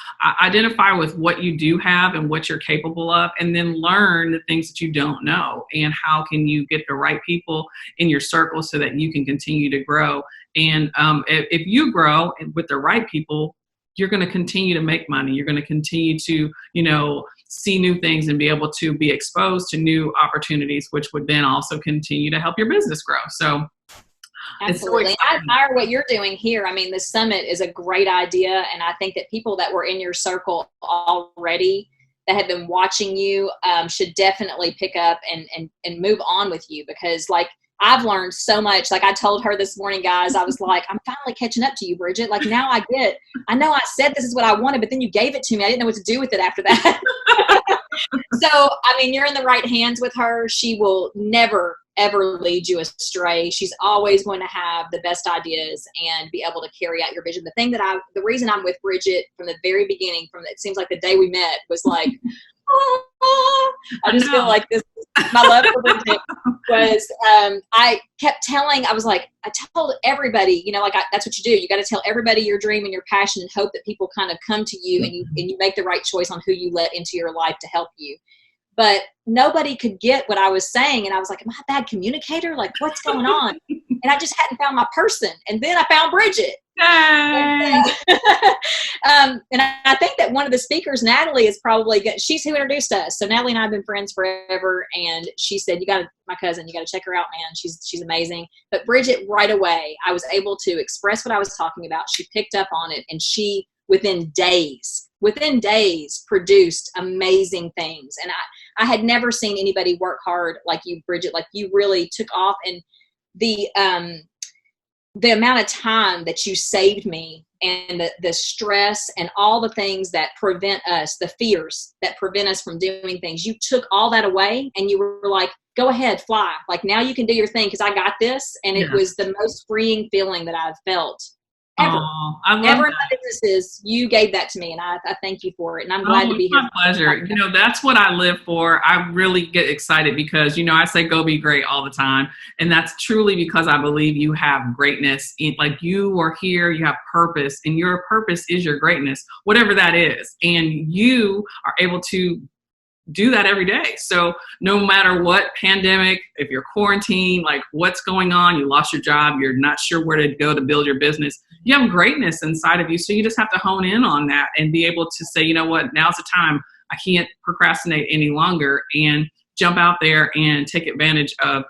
identify with what you do have and what you're capable of, and then learn the things that you don't know, and how can you get the right people in your circle so that you can continue to grow. And if you grow with the right people, you're going to continue to make money. You're going to continue to, you know, see new things and be able to be exposed to new opportunities, which would then also continue to help your business grow. So absolutely. I admire what you're doing here. I mean, the summit is a great idea. And I think that people that were in your circle already that have been watching you should definitely pick up and move on with you, because like, I've learned so much. Like I told her this morning, guys, I was like, I'm finally catching up to you, Bridget. Like now I know I said this is what I wanted, but then you gave it to me. I didn't know what to do with it after that. So, I mean, you're in the right hands with her. She will never, ever lead you astray. She's always going to have the best ideas and be able to carry out your vision. The reason I'm with Bridget from the very beginning, it seems like the day we met, was like, I just feel like this, my love for Bridget was, I told everybody, that's what you do. You got to tell everybody your dream and your passion and hope that people kind of come to you and you make the right choice on who you let into your life to help you. But nobody could get what I was saying. And I was like, am I a bad communicator? Like, what's going on? And I just hadn't found my person. And then I found Bridget. And I think that one of the speakers, Natalie, is probably good. She's who introduced us. So Natalie and I have been friends forever. And she said, my cousin, you got to check her out, man. She's amazing. But Bridget, right away, I was able to express what I was talking about. She picked up on it, and she, within days, produced amazing things. And I had never seen anybody work hard like you, Bridget. Like, you really took off, and the amount of time that you saved me, and the stress and all the things that prevent us, the fears that prevent us from doing things, you took all that away, and you were like, go ahead, fly. Like, now you can do your thing because I got this. And it was the most freeing feeling that I've felt ever. Oh, I love ever in that. my businesses. You gave that to me, and I thank you for it. And I'm glad to be here. My pleasure. That's what I live for. I really get excited because, I say go be great all the time. And that's truly because I believe you have greatness. Like, you are here, you have purpose, and your purpose is your greatness, whatever that is. And you are able to do that every day. So no matter what pandemic, if you're quarantined, like what's going on, you lost your job, you're not sure where to go to build your business, you have greatness inside of you. So you just have to hone in on that and be able to say, you know what, now's the time. I can't procrastinate any longer, and jump out there and take advantage of,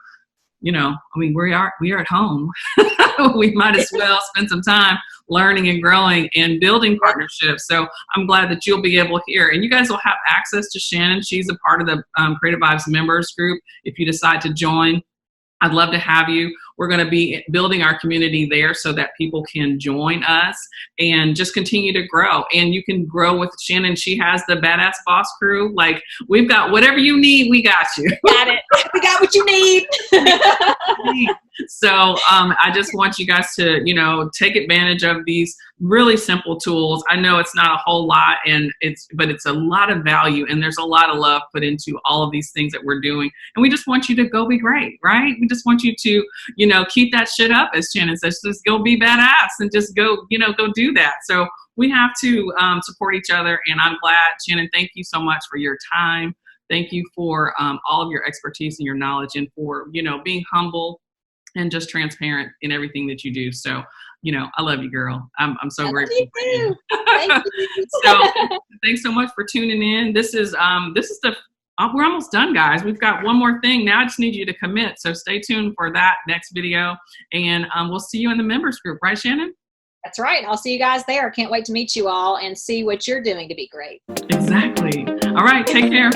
we are at home. We might as well spend some time learning and growing and building partnerships. So I'm glad that you'll be able here, and you guys will have access to Shannon. She's a part of the Cre8tive Vibes members group. If you decide to join, I'd love to have you. We're going to be building our community there so that people can join us and just continue to grow. And you can grow with Shannon. She has the Badass Boss crew. Like, we've got whatever you need, we got you. Got it. We got what you need. So I just want you guys to, take advantage of these really simple tools. I know it's not a whole lot, but it's a lot of value, and there's a lot of love put into all of these things that we're doing. And we just want you to go be great, right? We just want you to, keep that shit up, as Shannon says. Just go be badass and just go do that. So we have to support each other, and I'm glad. Shannon, thank you so much for your time. Thank you for all of your expertise and your knowledge, and for, being humble and just transparent in everything that you do. So, I love you, girl. I'm so grateful for you. Thank you. So thanks so much for tuning in. We're almost done, guys. We've got one more thing. Now I just need you to commit. So stay tuned for that next video, and we'll see you in the members group. Right, Shannon? That's right. I'll see you guys there. Can't wait to meet you all and see what you're doing to be great. Exactly. All right. Take care.